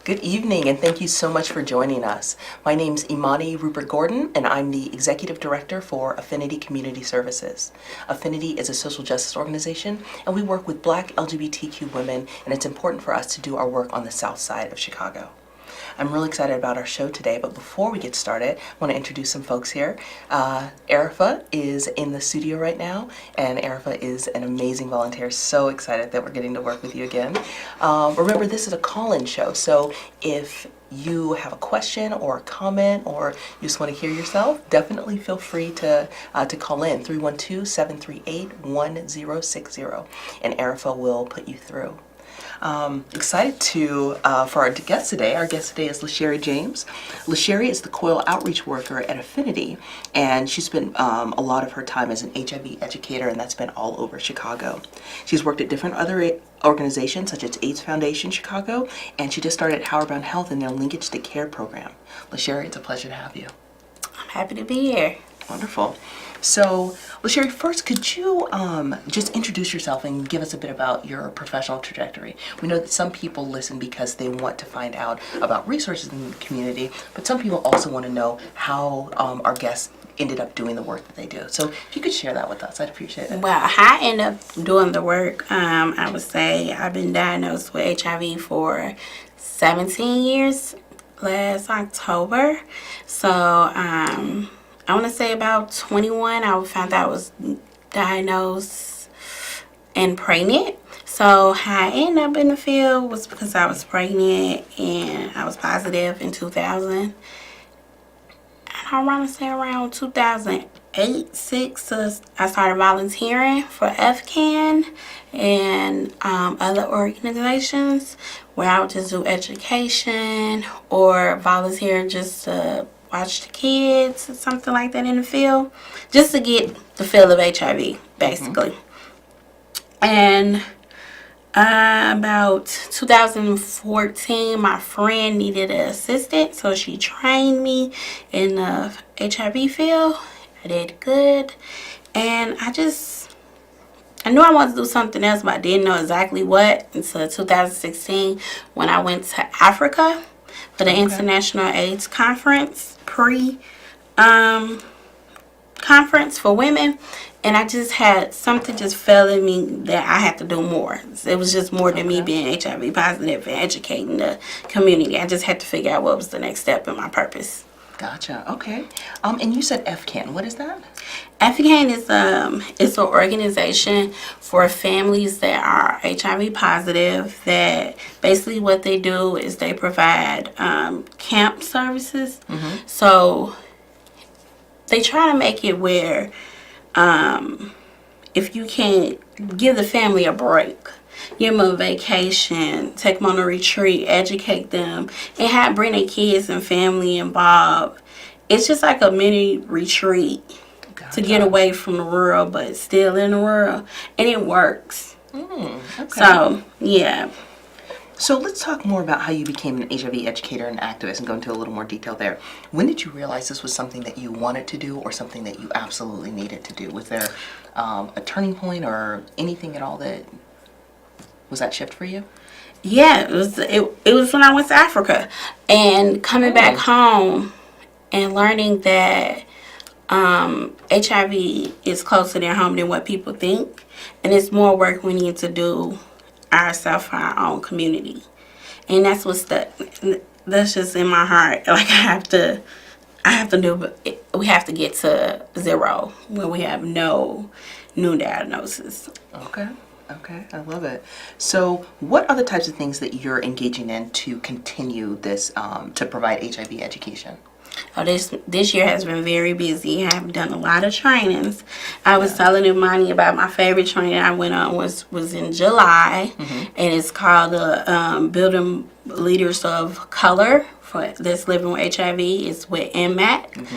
Good evening, and thank you so much for joining us. My name's Imani Rupert Gordon, and I'm the Executive Director for Affinity Community Services. Affinity is a social justice organization, and we work with Black LGBTQ women, and it's important for us to do our work on the South Side of Chicago. I'm really excited about our show today, but before we get started, I want to introduce some folks here. Arifa is in the studio right now, and Arifa is an amazing volunteer. So excited that we're getting to work with you again. Remember, this is a call-in show, so if you have a question or a comment or you just want to hear yourself, definitely feel free to call in 312-738-1060, and Arifa will put you through. Excited for our guest today. Our guest today is LaSherry James. LaSherry is the Coil outreach worker at Affinity, and she spent a lot of her time as an HIV educator, and that's been all over Chicago. She's worked at different other organizations such as AIDS Foundation Chicago, and she just started Howard Brown Health in their Linkage to Care program. LaSherry, it's a pleasure to have you. I'm happy to be here. Wonderful. So, LaSherry, first, could you just introduce yourself and give us a bit about your professional trajectory? We know that some people listen because they want to find out about resources in the community, but some people also want to know how our guests ended up doing the work that they do. So, if you could share that with us, I'd appreciate it. Well, how I end up doing the work, I would say I've been diagnosed with HIV for 17 years last October. So, I want to say about 21, I found out I was diagnosed and pregnant. So how I ended up in the field was because I was pregnant and I was positive in 2000. And I want to say around 2008, 6, I started volunteering for FCAN and other organizations where I would just do education or volunteer just to watch the kids or something like that in the field, just to get the feel of HIV, basically. And about 2014, my friend needed an assistant, so she trained me in the HIV field. I did good, and I knew I wanted to do something else, but I didn't know exactly what until 2016 when I went to Africa for the International AIDS Conference, conference for women, and I just had something just fell in me that I had to do more. It was just more than me being HIV positive and educating the community. I just had to figure out what was the next step in my purpose. Gotcha. Okay. And you said FCAN. What is that? FCAN is it's an organization for families that are HIV positive. That basically what they do is they provide camp services. So they try to make it where if you can give the family a break, give them a vacation, take them on a retreat, educate them, and bring their kids and family involved. It's just like a mini retreat to get away from the world, but still in the world, and it works. So, yeah. So let's talk more about how you became an HIV educator and activist and go into a little more detail there. When did you realize this was something that you wanted to do or something that you absolutely needed to do? Was there a turning point or anything at all that was that shift for you? Yeah, it was when I went to Africa and coming back home and learning that HIV is closer to home than what people think, and it's more work we need to do ourselves for our own community, and that's just in my heart. Like I have to do. We have to get to zero when we have no new diagnosis. Okay, I love it. So what are the types of things that you're engaging in to continue this, to provide HIV education? Oh, this year has been very busy. I've done a lot of trainings. I was telling Imani about my favorite training I went on was in July, and it's called Building Leaders of Color that's living with HIV. It's with MMAC,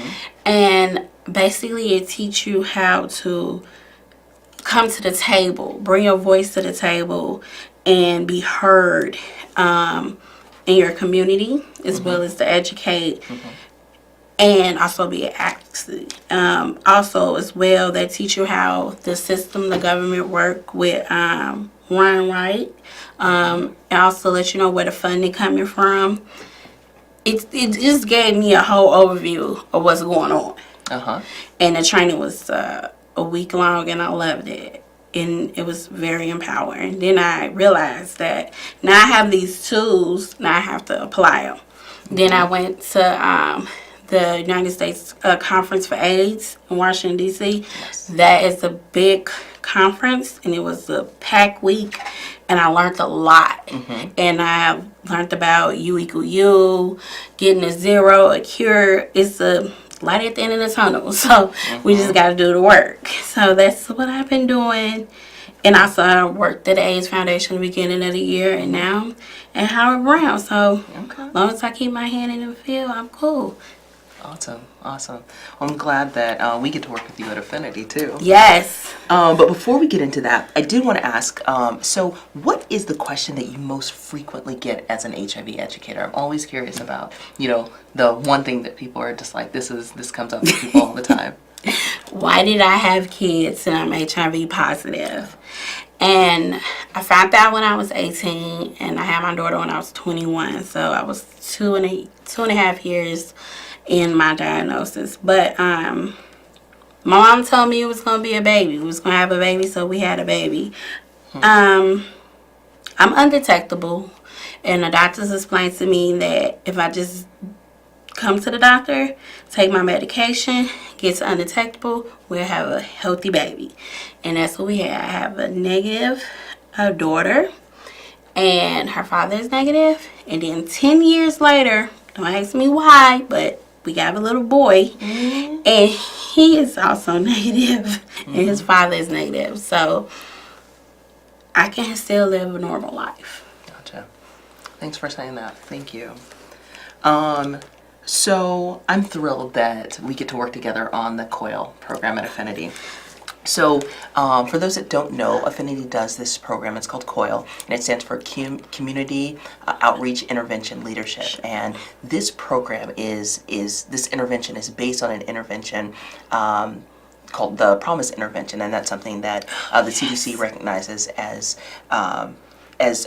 and basically it teaches you how to come to the table, bring your voice to the table, and be heard in your community, as well as to educate. And also be an activist. Also, as well, they teach you how the system, the government work with run right. And also let you know where the funding coming from. It just gave me a whole overview of what's going on. Uh-huh. And the training was a week long, and I loved it. And it was very empowering. Then I realized that now I have these tools, now I have to apply them. Then I went to the United States Conference for AIDS in Washington, D.C. Yes. That is a big conference, and it was a packed week, and I learned a lot. And I learned about U equal U, getting a zero, a cure. It's a light at the end of the tunnel. So we just got to do the work. So that's what I've been doing. And also I worked at the AIDS Foundation at the beginning of the year, and now at Howard Brown. So as long as I keep my hand in the field, I'm cool. Awesome. Well, I'm glad that we get to work with you at Affinity too. Yes. But before we get into that, I did want to ask, so what is the question that you most frequently get as an HIV educator? I'm always curious about, the one thing that people are just like, this comes up for people all the time. Why did I have kids and I'm HIV positive? And I found out when I was 18, and I had my daughter when I was 21. So I was two and a half years in my diagnosis. But my mom told me it was going to be a baby. We was going to have a baby, so we had a baby. I'm undetectable, and the doctors explained to me that if I just come to the doctor, take my medication, get to undetectable, we'll have a healthy baby. And that's what we had. I have a negative daughter, and her father is negative. And then 10 years later, don't ask me why, but we got a little boy, and he is also negative, and his father is negative. So I can still live a normal life. Gotcha. Thanks for saying that. Thank you. So I'm thrilled that we get to work together on the Coil program at Affinity. So for those that don't know, Affinity does this program. It's called Coil, and it stands for Community Outreach Intervention Leadership. And this program this intervention is based on an intervention called the Promise Intervention, and that's something that the CDC recognizes as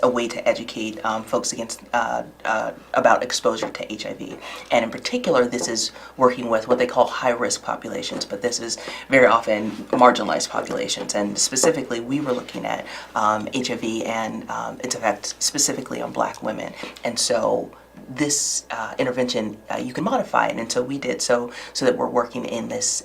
a way to educate folks about exposure to HIV. And in particular, this is working with what they call high-risk populations, but this is very often marginalized populations. And specifically, we were looking at HIV and its effect specifically on Black women. And so this intervention, you can modify it, and so we did so that we're working in this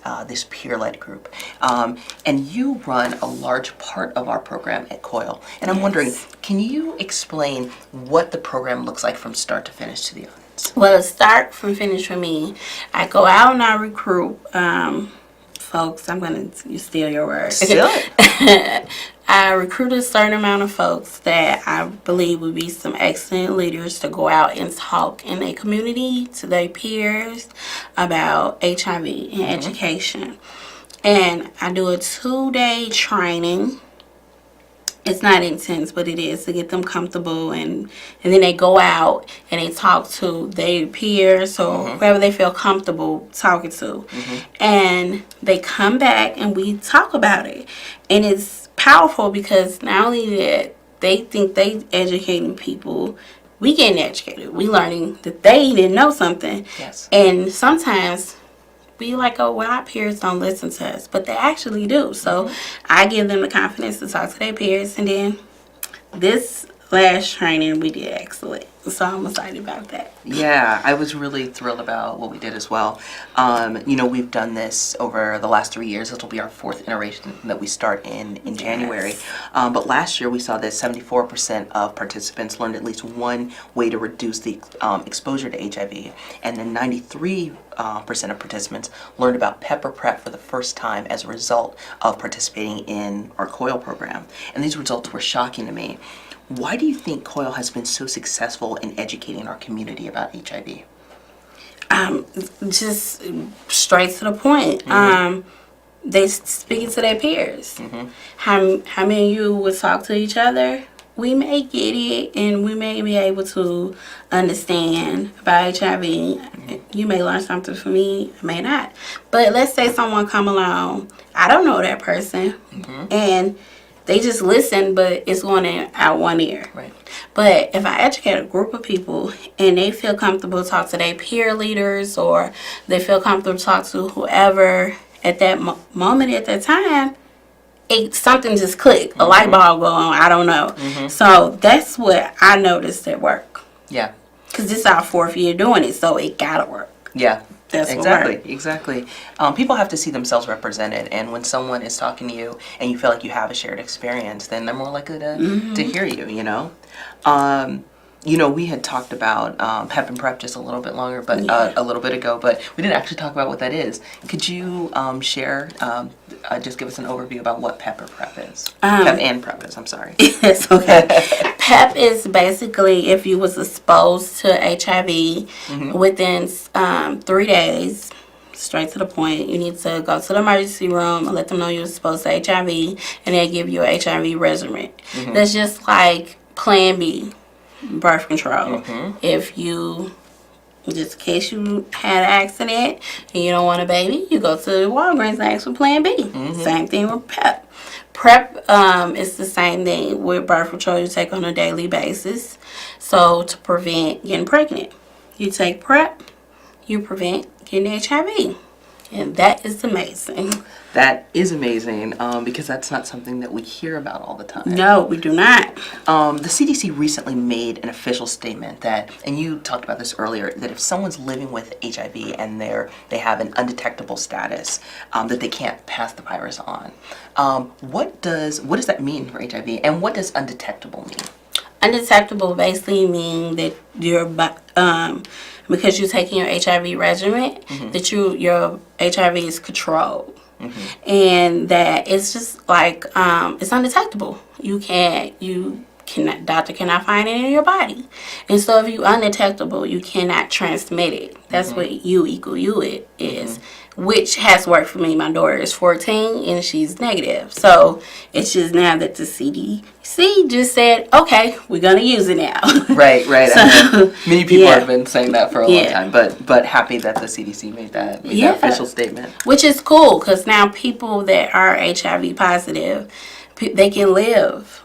peer-led group. And you run a large part of our program at Coil, and I'm wondering, can you explain what the program looks like from start to finish to the audience? Well, start from finish for me, I go out and I recruit folks. I'm going to steal your word. Steal it. I recruit a certain amount of folks that I believe would be some excellent leaders to go out and talk in their community to their peers about HIV and education. And I do a 2-day training. It's not intense, but it is to get them comfortable, and then they go out and they talk to their peers or whoever they feel comfortable talking to. And they come back and we talk about it. And it's powerful because not only that they think they educating people, we getting educated. We learning that they didn't know something. Yes. And sometimes we like, oh, well, our peers don't listen to us, but they actually do. So I give them the confidence to talk to their peers, and then this last training we did excellent. So I'm excited about that. Yeah, I was really thrilled about what we did as well. We've done this over the last 3 years. This will be our 4th iteration that we start in January. But last year we saw that 74% of participants learned at least one way to reduce the exposure to HIV. And then 93% of participants learned about pepper prep for the first time as a result of participating in our Coil program. And these results were shocking to me. Why do you think Coil has been so successful in educating our community about HIV? Just straight to the point. They speaking to their peers. How many of you would talk to each other? We may get it, and we may be able to understand about HIV. You may learn something from me, I may not. But let's say someone come along, I don't know that person, and they just listen, but it's going in out one ear. Right. But if I educate a group of people and they feel comfortable to talk to their peer leaders, or they feel comfortable to talk to whoever at that moment at that time, something just clicked. A light bulb go on. I don't know. So that's what I noticed at work. Yeah. Because this is our 4th year doing it, so it gotta work. Yeah. That's Exactly. People have to see themselves represented, and when someone is talking to you and you feel like you have a shared experience, then they're more likely to hear you. We had talked about PEP and PrEP just a little bit longer, but a little bit ago, but we didn't actually talk about what that is. Could you share, just give us an overview about what PEP or PrEP is? PEP and PrEP is. I'm sorry. Yes, okay. PEP is basically if you was exposed to HIV within 3 days, straight to the point, you need to go to the emergency room and let them know you're exposed to HIV, and they'll give you an HIV regimen. That's just like Plan B, birth control. If you, just in case you had an accident and you don't want a baby, you go to Walgreens and ask for Plan B. Same thing with PEP. PrEP is the same thing with birth control you take on a daily basis. So to prevent getting pregnant, you take PrEP, you prevent getting HIV. And that is amazing. That is amazing because that's not something that we hear about all the time. No, we do not. The CDC recently made an official statement that, and you talked about this earlier, that if someone's living with HIV and they have an undetectable status, that they can't pass the virus on. What does that mean for HIV, and what does undetectable mean? Undetectable basically mean that because you're taking your HIV regimen, that your HIV is controlled. And that it's just like it's undetectable. Doctor cannot find it in your body. And so if you undetectable, you cannot transmit it. That's what U equal U it is. Which has worked for me. My daughter is 14 and she's negative. So it's just now that the CDC just said, okay, we're going to use it now. Right. So, many people have been saying that for a long time, but happy that the CDC made that official statement. Which is cool because now people that are HIV positive, they can live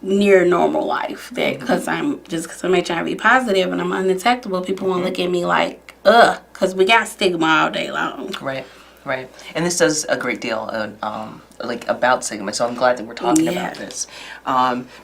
near normal life. Because I'm HIV positive and I'm undetectable, people won't look at me like, ugh, because we got stigma all day long. Right. And this does a great deal about stigma, so I'm glad that we're talking about this.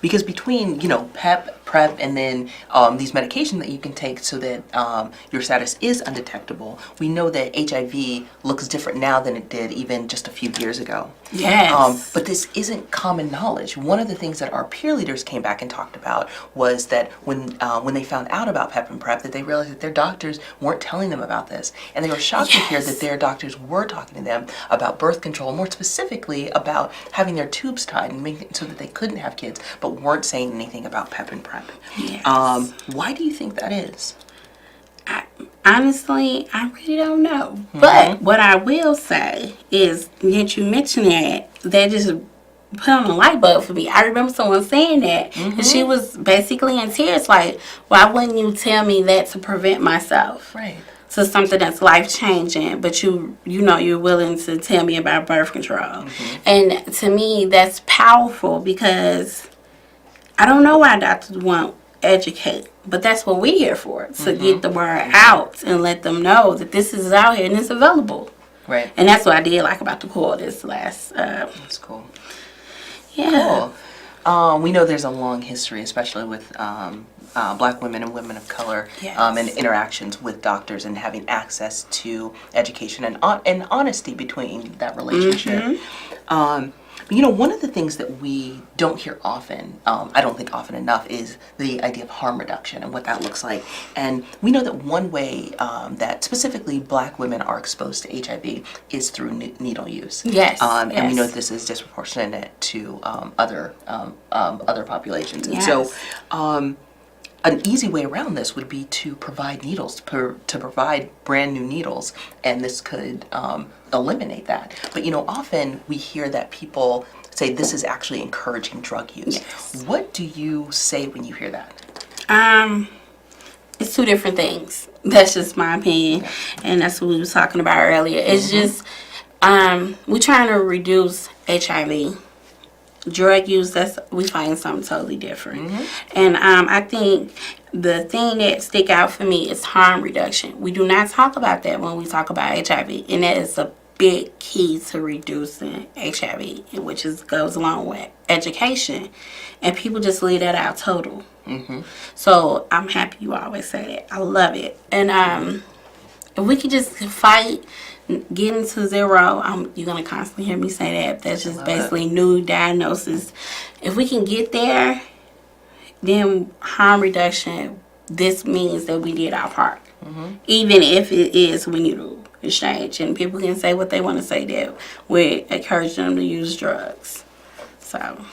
Because between, PEP, PrEP, and then these medications that you can take so that your status is undetectable, we know that HIV looks different now than it did even just a few years ago. Yes. But this isn't common knowledge. One of the things that our peer leaders came back and talked about was that when they found out about PEP and PrEP, that they realized that their doctors weren't telling them about this. And they were shocked to hear that their doctors were talking to them about birth control, more specifically about having their tubes tied and making it so that they couldn't have kids, but weren't saying anything about PEP and PrEP. Yes. Why do you think that is? Honestly, I really don't know. But what I will say is that you mentioned that just put on a light bulb for me. I remember someone saying that, and she was basically in tears, like, why wouldn't you tell me that to prevent myself? Right. To something that's life-changing, but you're willing to tell me about birth control. And to me, that's powerful because I don't know why doctors won't educate, but that's what we're here for, to get the word out and let them know that this is out here and it's available. Right. And that's what I did like about the Coil this last... That's cool. Yeah. Cool. We know there's a long history, especially with Black women and women of color, and interactions with doctors and having access to education and honesty between that relationship. One of the things that we don't hear often, I don't think often enough, is the idea of harm reduction and what that looks like. And we know that one way that specifically Black women are exposed to HIV is through needle use. Yes. And we know that this is disproportionate to other populations. And so an easy way around this would be to provide needles, to provide brand new needles, and this could eliminate that. But often we hear that people say this is actually encouraging drug use. Yes. What do you say when you hear that? It's two different things. That's just my opinion, and that's what we were talking about earlier. It's just we're trying to reduce HIV drug use, we find something totally different. And I think the thing that stick out for me is harm reduction. We do not talk about that when we talk about HIV, and that is a big key to reducing HIV, which goes along with education, and people just leave that out total. So I'm happy you always say that. I love it. And if we could just fight getting to zero, you're going to constantly hear me say that. That's just basically new diagnosis. If we can get there, then harm reduction, this means that we did our part. Even if it is we need to exchange. And people can say what they want to say that we encourage them to use drugs. So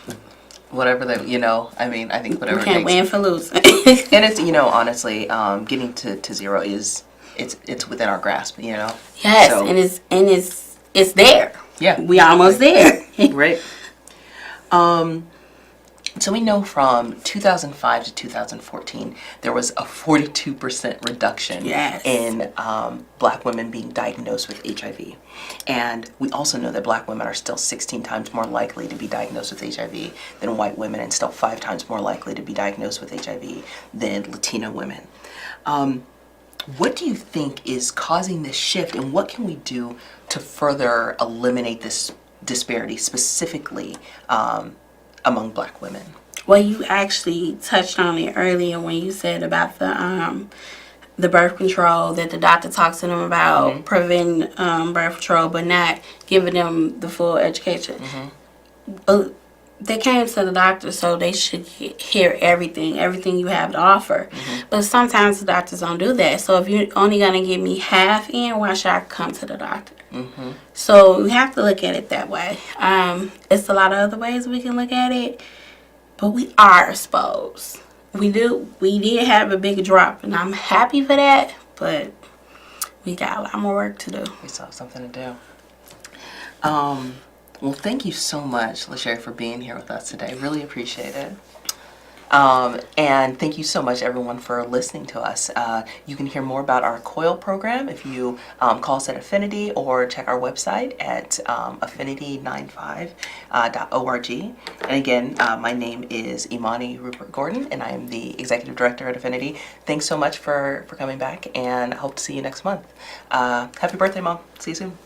whatever they, I think whatever we can't win for losing. And it's, honestly, getting to zero it's within our grasp, Yes, so, and it's there. Yeah, we almost there. Right. So we know from 2005 to 2014 there was a 42% reduction in Black women being diagnosed with HIV, and we also know that Black women are still 16 times more likely to be diagnosed with HIV than white women, and still 5 times more likely to be diagnosed with HIV than Latina women. What do you think is causing this shift, and what can we do to further eliminate this disparity, specifically among Black women? Well, you actually touched on it earlier when you said about the birth control, that the doctor talks to them about preventing birth control, but not giving them the full education. They came to the doctor, so they should hear everything you have to offer. But sometimes the doctors don't do that. So if you're only going to give me half in, why should I come to the doctor? So you have to look at it that way. It's a lot of other ways we can look at it, but we are exposed. We did have a big drop, and I'm happy for that, but we got a lot more work to do. We still have something to do. Well, thank you so much, LaSherry, for being here with us today. Really appreciate it. And thank you so much, everyone, for listening to us. You can hear more about our Coil program if you call us at Affinity, or check our website at affinity95.org. And again, my name is Imani Rupert Gordon, and I am the Executive Director at Affinity. Thanks so much for coming back, and I hope to see you next month. Happy birthday, Mom. See you soon.